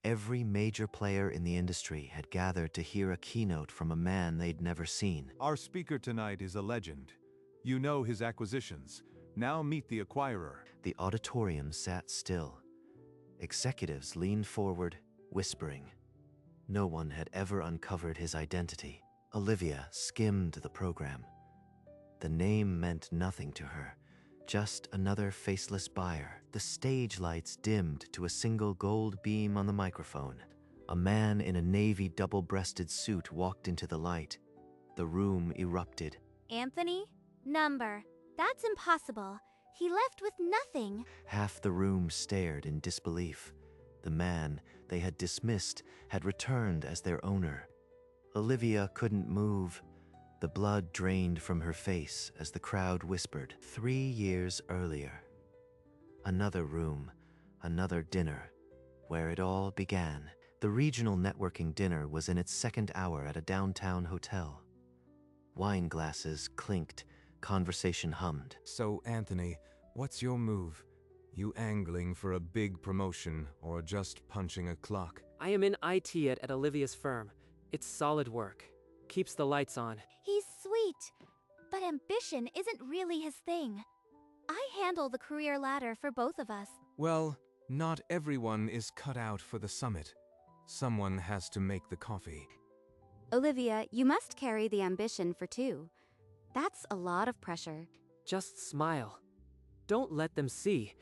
Every major player in the industry had gathered to hear a keynote from a man they'd never seen. Our speaker tonight is a legend. You know his acquisitions. Now meet the acquirer. The auditorium sat still. Executives leaned forward, whispering. No one had ever uncovered his identity. Olivia skimmed the program. The name meant nothing to her, just another faceless buyer. The stage lights dimmed to a single gold beam on the microphone. A man in a navy double-breasted suit walked into the light. The room erupted. Anthony? Number. That's impossible. He left with nothing. Half the room stared in disbelief. The man they had dismissed had returned as their owner. Olivia couldn't move. The blood drained from her face as the crowd whispered. 3 years earlier. Another room, another dinner, where it all began. The regional networking dinner was in its second hour at a downtown hotel. Wine glasses clinked, conversation hummed. So, Anthony, what's your move? You angling for a big promotion or just punching a clock? I am in IT at Olivia's firm. It's solid work. Keeps the lights on. He's sweet, but ambition isn't really his thing. I handle the career ladder for both of us. Well, not everyone is cut out for the summit. Someone has to make the coffee. Olivia, you must carry the ambition for two. That's a lot of pressure. Just smile. Don't let them see.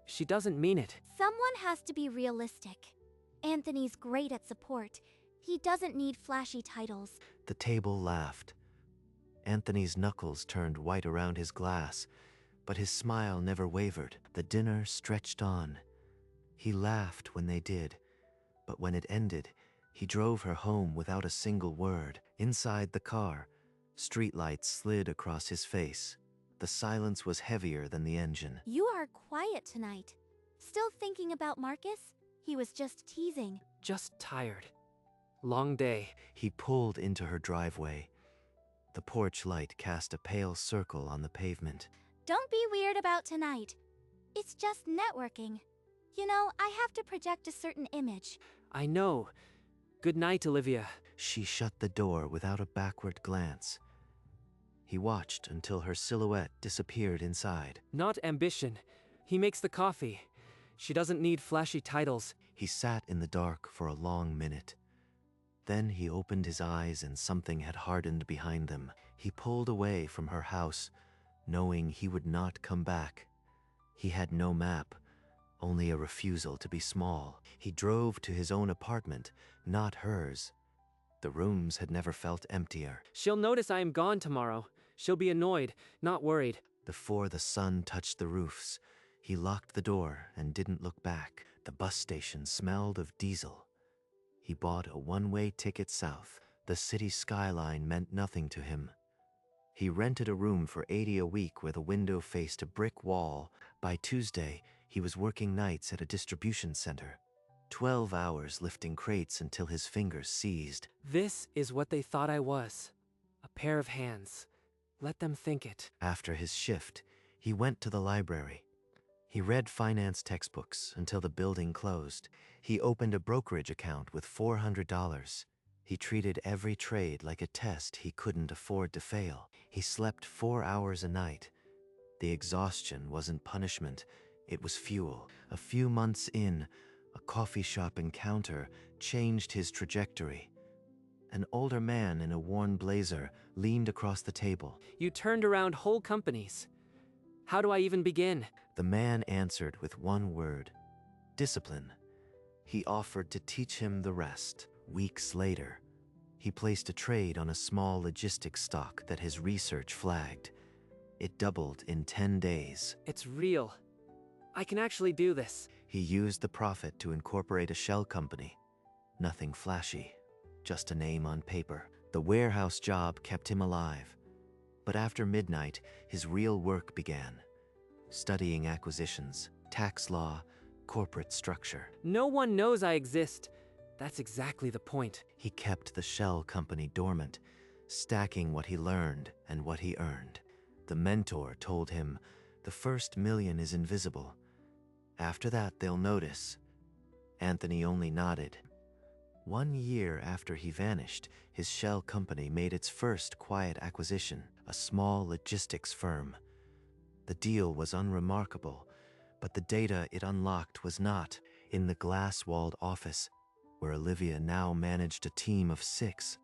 She doesn't mean it. Someone has to be realistic. Anthony's great at support. He doesn't need flashy titles. The table laughed. Anthony's knuckles turned white around his glass, but his smile never wavered. The dinner stretched on. He laughed when they did, but when it ended, he drove her home without a single word. Inside the car, streetlights slid across his face. The silence was heavier than the engine. You are quiet tonight. Still thinking about Marcus? He was just teasing. Just tired. Long day. He pulled into her driveway. The porch light cast a pale circle on the pavement. Don't be weird about tonight. It's just networking. You know, I have to project a certain image. I know. Good night, Olivia. She shut the door without a backward glance. He watched until her silhouette disappeared inside. Not ambition. He makes the coffee. She doesn't need flashy titles. He sat in the dark for a long minute. Then he opened his eyes and something had hardened behind them. He pulled away from her house, knowing he would not come back. He had no map, only a refusal to be small. He drove to his own apartment, not hers. The rooms had never felt emptier. She'll notice I am gone tomorrow. She'll be annoyed, not worried. Before the sun touched the roofs, he locked the door and didn't look back. The bus station smelled of diesel. He bought a one-way ticket south. The city skyline meant nothing to him. He rented a room for $80 a week where the window faced a brick wall. By Tuesday, he was working nights at a distribution center. 12 hours lifting crates until his fingers seized. This is what they thought I was. A pair of hands. Let them think it. After his shift, he went to the library. He read finance textbooks until the building closed. He opened a brokerage account with $400. He treated every trade like a test he couldn't afford to fail. He slept 4 hours a night. The exhaustion wasn't punishment, it was fuel. A few months in, a coffee shop encounter changed his trajectory. An older man in a worn blazer leaned across the table. You turned around whole companies. How do I even begin? The man answered with one word: discipline. He offered to teach him the rest. Weeks later, he placed a trade on a small logistics stock that his research flagged. It doubled in 10 days. It's real. I can actually do this. He used the profit to incorporate a shell company. Nothing flashy, just a name on paper. The warehouse job kept him alive. But after midnight, his real work began. Studying acquisitions, tax law, corporate structure. No one knows I exist. That's exactly the point. He kept the shell company dormant, stacking what he learned and what he earned. The mentor told him, the first $1 million is invisible. After that, they'll notice. Anthony only nodded. 1 year after he vanished, his shell company made its first quiet acquisition, a small logistics firm. The deal was unremarkable, but the data it unlocked was not. In the glass-walled office, where Olivia now managed a team of 6,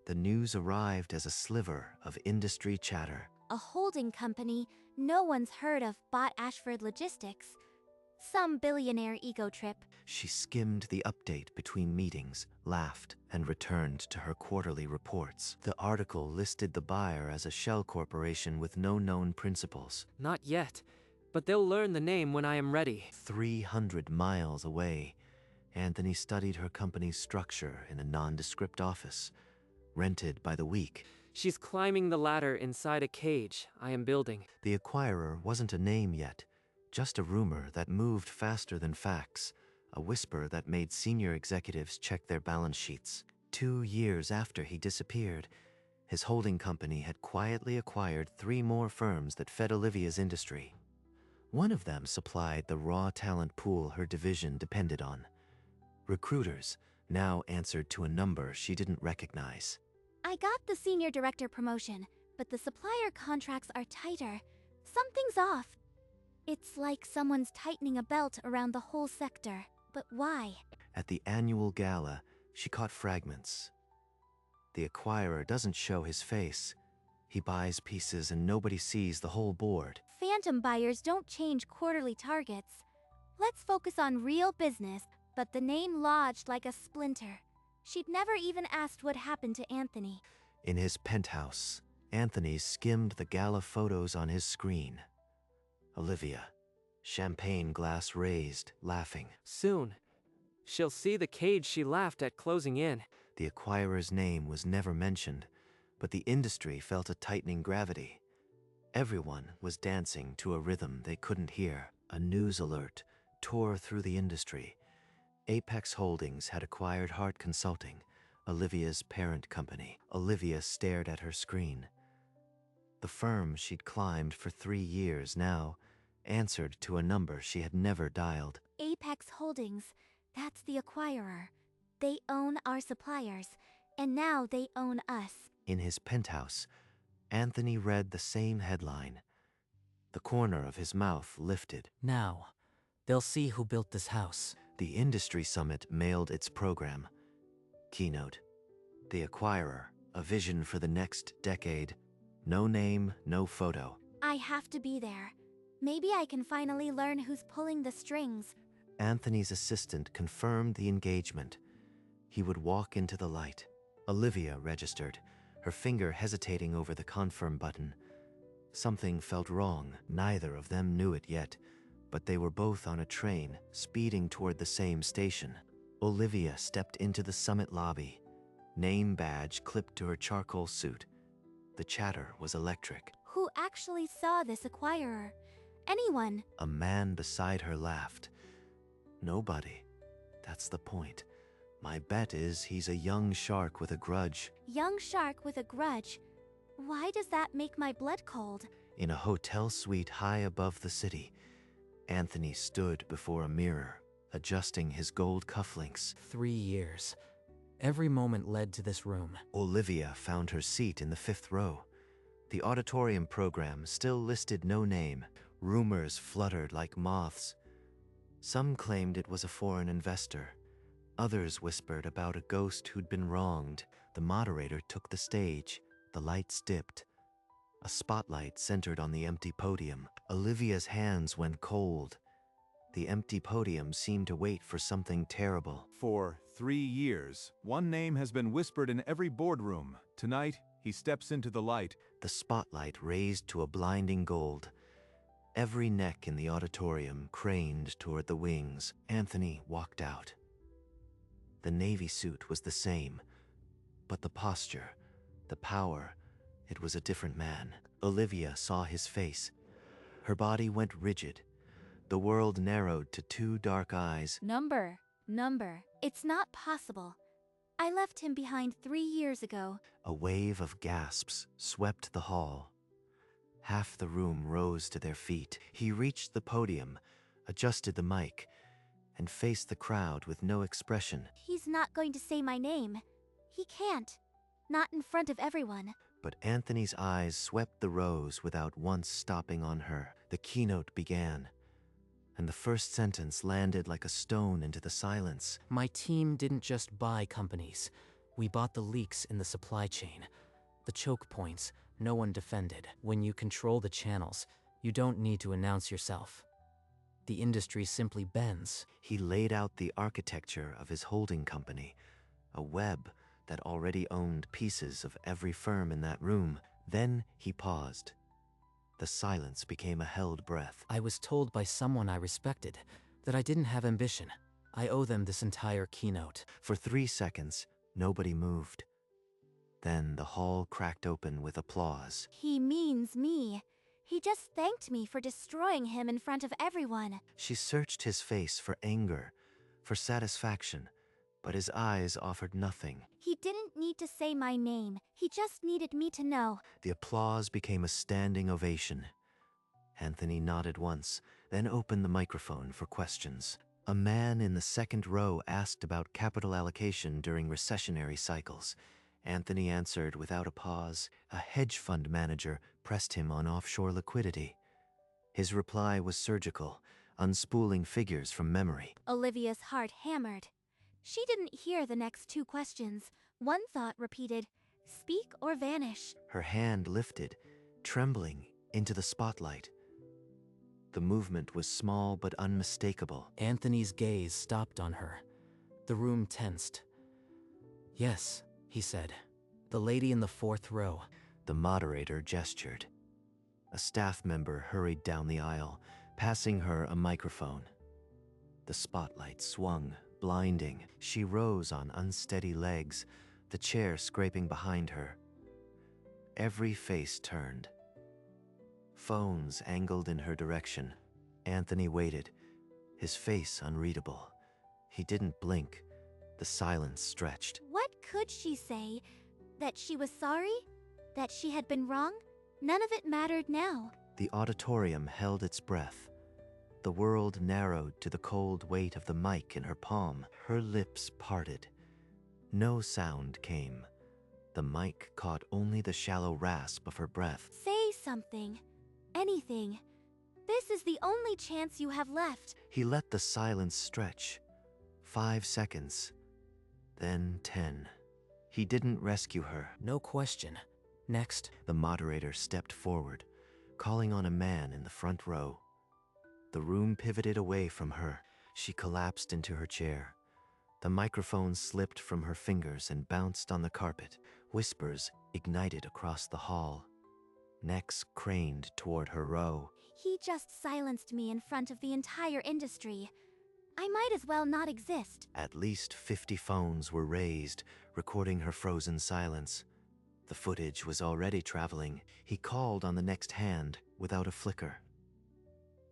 the news arrived as a sliver of industry chatter. A holding company no one's heard of bought Ashford Logistics. Some billionaire ego trip. She skimmed the update between meetings, laughed, and returned to her quarterly reports. The article listed the buyer as a shell corporation with no known principals. Not yet, but they'll learn the name when I am ready. 300 miles away, Anthony studied her company's structure in a nondescript office, rented by the week. She's climbing the ladder inside a cage I am building. The acquirer wasn't a name yet, just a rumor that moved faster than facts, a whisper that made senior executives check their balance sheets. 2 years after he disappeared, his holding company had quietly acquired 3 more firms that fed Olivia's industry. One of them supplied the raw talent pool her division depended on. Recruiters now answered to a number she didn't recognize. I got the senior director promotion, but the supplier contracts are tighter. Something's off. It's like someone's tightening a belt around the whole sector. But why? At the annual gala, she caught fragments. The acquirer doesn't show his face. He buys pieces and nobody sees the whole board. Phantom buyers don't change quarterly targets. Let's focus on real business, but the name lodged like a splinter. She'd never even asked what happened to Anthony. In his penthouse, Anthony skimmed the gala photos on his screen. Olivia, champagne glass raised, laughing. Soon, she'll see the cage she laughed at closing in. The acquirer's name was never mentioned, but the industry felt a tightening gravity. Everyone was dancing to a rhythm they couldn't hear. A news alert tore through the industry. Apex Holdings had acquired Hart Consulting, Olivia's parent company. Olivia stared at her screen. The firm she'd climbed for 3 years now answered to a number she had never dialed. Apex Holdings, that's the acquirer. They own our suppliers, and now they own us. In his penthouse, Anthony read the same headline. The corner of his mouth lifted. Now, they'll see who built this house. The industry summit mailed its program. Keynote: The Acquirer, a vision for the next decade. No name, no photo. I have to be there. Maybe I can finally learn who's pulling the strings. Anthony's assistant confirmed the engagement. He would walk into the light. Olivia registered, her finger hesitating over the confirm button. Something felt wrong. Neither of them knew it yet, but they were both on a train, speeding toward the same station. Olivia stepped into the summit lobby, name badge clipped to her charcoal suit. The chatter was electric. Who actually saw this acquirer? Anyone? A man beside her laughed. Nobody. That's the point. My bet is he's a young shark with a grudge. Young shark with a grudge. Why does that make my blood cold? In a hotel suite high above the city, Anthony stood before a mirror, adjusting his gold cufflinks. 3 years. Every moment led to this room. Olivia found her seat in the 5th row. The auditorium program still listed no name. Rumors fluttered like moths. Some claimed it was a foreign investor. Others whispered about a ghost who'd been wronged. The moderator took the stage. The lights dipped. A spotlight centered on the empty podium. Olivia's hands went cold. The empty podium seemed to wait for something terrible. For 3 years, one name has been whispered in every boardroom. Tonight, he steps into the light. The spotlight raised to a blinding gold. Every neck in the auditorium craned toward the wings. Anthony walked out. The navy suit was the same, but the posture, the power, it was a different man. Olivia saw his face. Her body went rigid. The world narrowed to 2 dark eyes. Number. It's not possible. I left him behind 3 years ago. A wave of gasps swept the hall. Half the room rose to their feet. He reached the podium, adjusted the mic. and faced the crowd with no expression. He's not going to say my name. He can't. Not in front of everyone. But Anthony's eyes swept the rows without once stopping on her. The keynote began, and the first sentence landed like a stone into the silence. My team didn't just buy companies. We bought the leaks in the supply chain. The choke points, no one defended. When you control the channels, you don't need to announce yourself. The industry simply bends. He laid out the architecture of his holding company, a web that already owned pieces of every firm in that room. Then he paused. The silence became a held breath. I was told by someone I respected that I didn't have ambition. I owe them this entire keynote. For 3 seconds, nobody moved. Then the hall cracked open with applause. He means me. He just thanked me for destroying him in front of everyone. She searched his face for anger, for satisfaction, but his eyes offered nothing. He didn't need to say my name. He just needed me to know. The applause became a standing ovation. Anthony nodded once, then opened the microphone for questions. A man in the second row asked about capital allocation during recessionary cycles. Anthony answered without a pause. A hedge fund manager pressed him on offshore liquidity. His reply was surgical, unspooling figures from memory. Olivia's heart hammered. She didn't hear the next 2 questions. One thought repeated, "Speak or vanish." Her hand lifted, trembling, into the spotlight. The movement was small but unmistakable. Anthony's gaze stopped on her. The room tensed. "Yes," he said. "The lady in the 4th row." The moderator gestured. A staff member hurried down the aisle, passing her a microphone. The spotlight swung, blinding. She rose on unsteady legs, the chair scraping behind her. Every face turned. Phones angled in her direction. Anthony waited, his face unreadable. He didn't blink. The silence stretched. What could she say? That she was sorry? That she had been wrong? None of it mattered now. The auditorium held its breath. The world narrowed to the cold weight of the mic in her palm. Her lips parted. No sound came. The mic caught only the shallow rasp of her breath. Say something. Anything. This is the only chance you have left. He let the silence stretch. 5 seconds. Then 10. He didn't rescue her. "No question. Next." The moderator stepped forward, calling on a man in the front row. The room pivoted away from her. She collapsed into her chair. The microphone slipped from her fingers and bounced on the carpet. Whispers ignited across the hall. Necks craned toward her row. He just silenced me in front of the entire industry. I might as well not exist. At least 50 phones were raised, recording her frozen silence. The footage was already traveling. He called on the next hand without a flicker.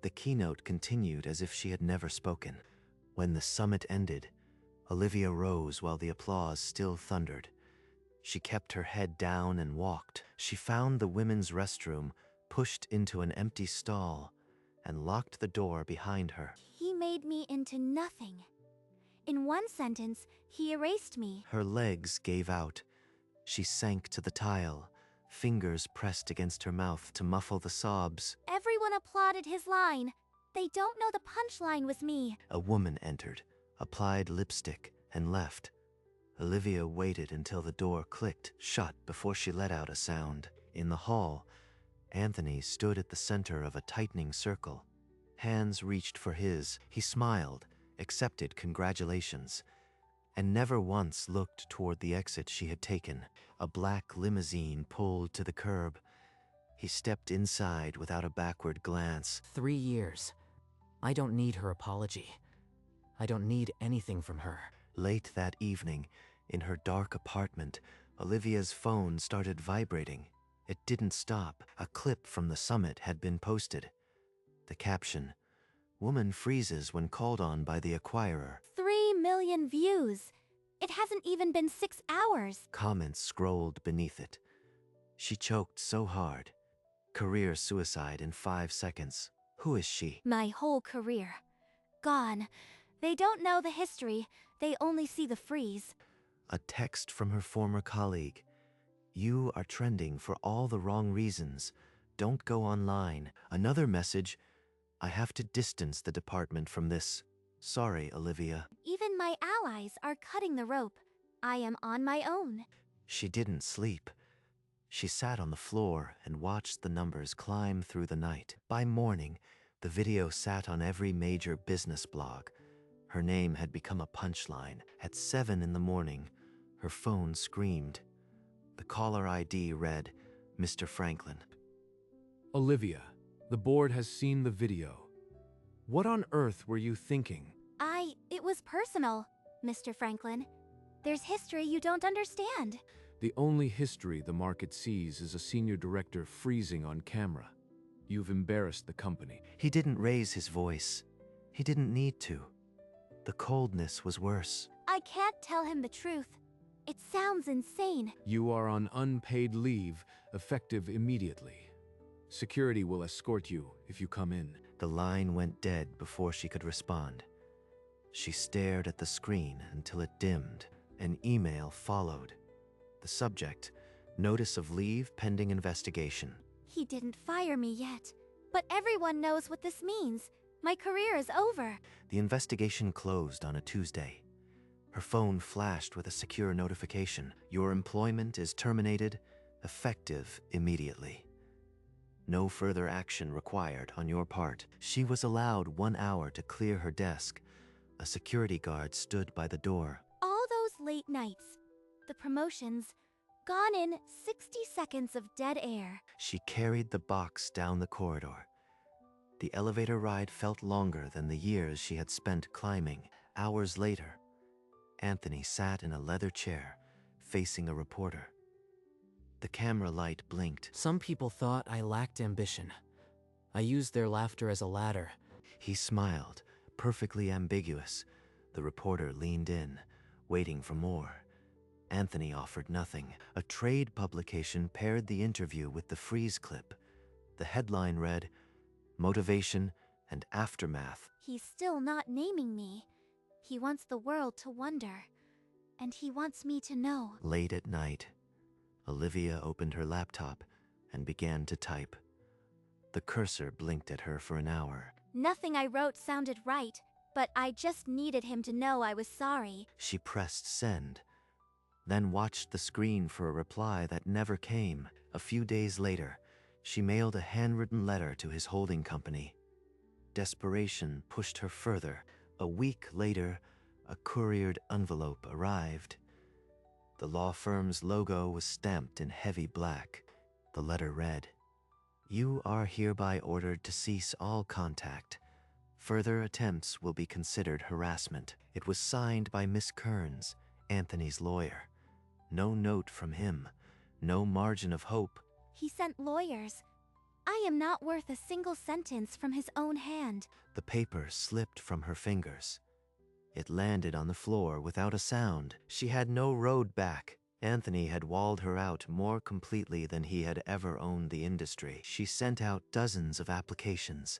The keynote continued as if she had never spoken. When the summit ended, Olivia rose while the applause still thundered. She kept her head down and walked. She found the women's restroom, pushed into an empty stall, and locked the door behind her. He made me into nothing. In one sentence, he erased me. Her legs gave out. She sank to the tile, fingers pressed against her mouth to muffle the sobs. Everyone applauded his line. They don't know the punchline was me. A woman entered, applied lipstick, and left. Olivia waited until the door clicked shut before she let out a sound. In the hall, Anthony stood at the center of a tightening circle. Hands reached for his. He smiled, accepted congratulations, and never once looked toward the exit she had taken. A black limousine pulled to the curb. He stepped inside without a backward glance. 3 years. I don't need her apology. I don't need anything from her. Late that evening, in her dark apartment, Olivia's phone started vibrating. It didn't stop. A clip from the summit had been posted. The caption, "Woman freezes when called on by the acquirer." 3 million views. It hasn't even been 6 hours. Comments scrolled beneath it. She choked so hard. Career suicide in 5 seconds. Who is she? My whole career. Gone. They don't know the history, they only see the freeze. A text from her former colleague. You are trending for all the wrong reasons. Don't go online. Another message. I have to distance the department from this. Sorry, Olivia. Even my allies are cutting the rope. I am on my own. She didn't sleep. She sat on the floor and watched the numbers climb through the night. By morning, the video sat on every major business blog. Her name had become a punchline. At 7 in the morning, her phone screamed. The caller ID read, Mr. Franklin. Olivia, the board has seen the video. What on earth were you thinking? It was personal, Mr. Franklin. There's history you don't understand. The only history the market sees is a senior director freezing on camera. You've embarrassed the company. He didn't raise his voice. He didn't need to. The coldness was worse. I can't tell him the truth. It sounds insane. You are on unpaid leave, effective immediately. Security will escort you if you come in. The line went dead before she could respond. She stared at the screen until it dimmed. An email followed. The subject, notice of leave pending investigation. He didn't fire me yet. But everyone knows what this means. My career is over. The investigation closed on a Tuesday. Her phone flashed with a secure notification. Your employment is terminated, effective immediately. No further action required on your part. She was allowed 1 hour to clear her desk. A security guard stood by the door. All those late nights, the promotions, gone in 60 seconds of dead air. She carried the box down the corridor. The elevator ride felt longer than the years she had spent climbing. Hours later, Anthony sat in a leather chair, facing a reporter. The camera light blinked. Some people thought I lacked ambition. I used their laughter as a ladder. He smiled, perfectly ambiguous. The reporter leaned in, waiting for more. Anthony offered nothing. A trade publication paired the interview with the freeze clip. The headline read, Motivation and Aftermath. He's still not naming me. He wants the world to wonder. And he wants me to know. Late at night, Olivia opened her laptop and began to type. The cursor blinked at her for an hour. Nothing I wrote sounded right, but I just needed him to know I was sorry. She pressed send, then watched the screen for a reply that never came. A few days later, she mailed a handwritten letter to his holding company. Desperation pushed her further. A week later, a couriered envelope arrived. The law firm's logo was stamped in heavy black. The letter read, You are hereby ordered to cease all contact. Further attempts will be considered harassment. It was signed by Miss Kearns, Anthony's lawyer. No note from him, no margin of hope. He sent lawyers. I am not worth a single sentence from his own hand. The paper slipped from her fingers. It landed on the floor without a sound. She had no road back. Anthony had walled her out more completely than he had ever owned the industry. She sent out dozens of applications.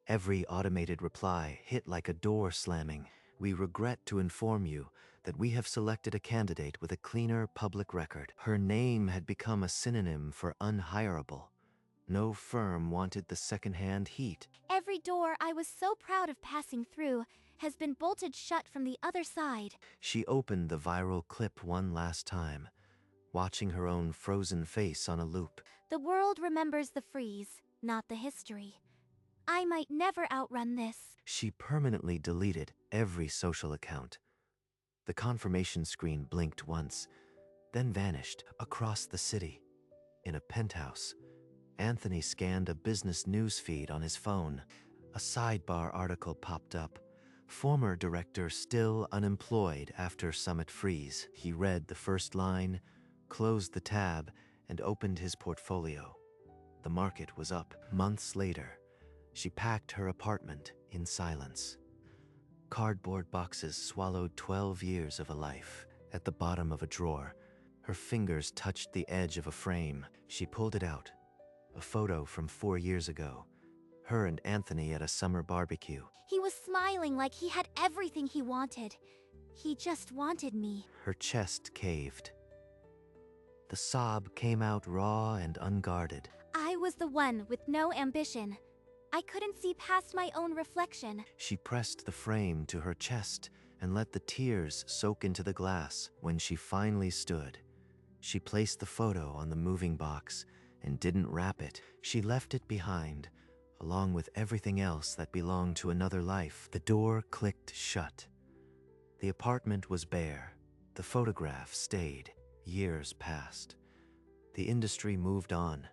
Every automated reply hit like a door slamming. We regret to inform you that we have selected a candidate with a cleaner public record. Her name had become a synonym for unhireable. No firm wanted the second-hand heat. Every door I was so proud of passing through has been bolted shut from the other side. She opened the viral clip one last time, watching her own frozen face on a loop. The world remembers the freeze, not the history. I might never outrun this. She permanently deleted every social account. The confirmation screen blinked once, then vanished across the city. In a penthouse, Anthony scanned a business news feed on his phone. A sidebar article popped up. Former director still unemployed after Summit freeze. He read the first line, closed the tab, and opened his portfolio. The market was up. Months later, she packed her apartment in silence. Cardboard boxes swallowed 12 years of a life. At the bottom of a drawer, her fingers touched the edge of a frame. She pulled it out. A photo from 4 years ago. Her and Anthony at a summer barbecue. He was smiling like he had everything he wanted. He just wanted me. Her chest caved. The sob came out raw and unguarded. I was the one with no ambition. I couldn't see past my own reflection. She pressed the frame to her chest and let the tears soak into the glass. When she finally stood, she placed the photo on the moving box and didn't wrap it. She left it behind, along with everything else that belonged to another life. The door clicked shut. The apartment was bare. The photograph stayed. Years passed. The industry moved on.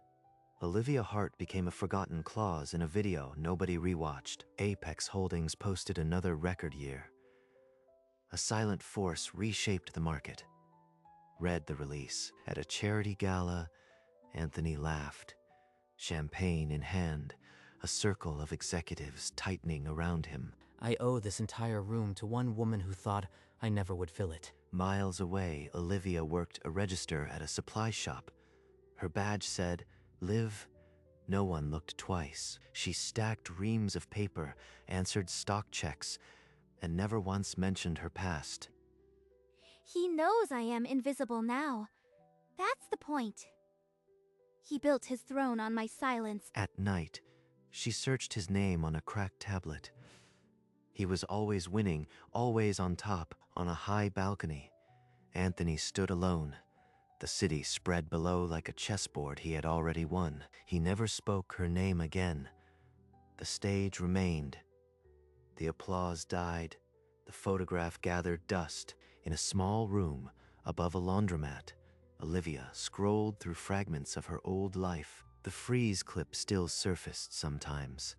Olivia Hart became a forgotten clause in a video nobody rewatched. Apex Holdings posted another record year. A silent force reshaped the market. Read the release. At a charity gala, Anthony laughed, champagne in hand, a circle of executives tightening around him. I owe this entire room to one woman who thought I never would fill it. Miles away, Olivia worked a register at a supply shop. Her badge said, "Live." No one looked twice. She stacked reams of paper, answered stock checks, and never once mentioned her past. He knows I am invisible now. That's the point. He built his throne on my silence. At night, she searched his name on a cracked tablet. He was always winning, always on top, on a high balcony. Anthony stood alone. The city spread below like a chessboard he had already won. He never spoke her name again. The stage remained. The applause died. The photograph gathered dust. In a small room, above a laundromat, Olivia scrolled through fragments of her old life. The freeze clip still surfaced sometimes.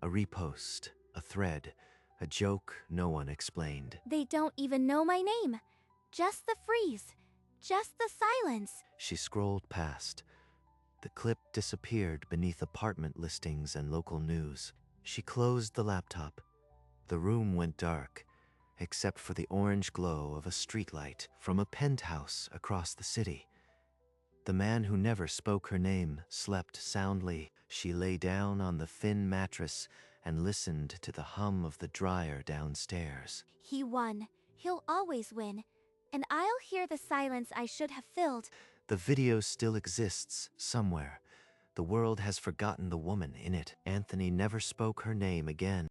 A repost, a thread, a joke no one explained. They don't even know my name. Just the freeze. Just the silence. She scrolled past. The clip disappeared beneath apartment listings and local news. She closed the laptop. The room went dark, except for the orange glow of a streetlight from a penthouse across the city. The man who never spoke her name slept soundly. She lay down on the thin mattress and listened to the hum of the dryer downstairs. He won. He'll always win. And I'll hear the silence I should have filled. The video still exists somewhere. The world has forgotten the woman in it. Anthony never spoke her name again.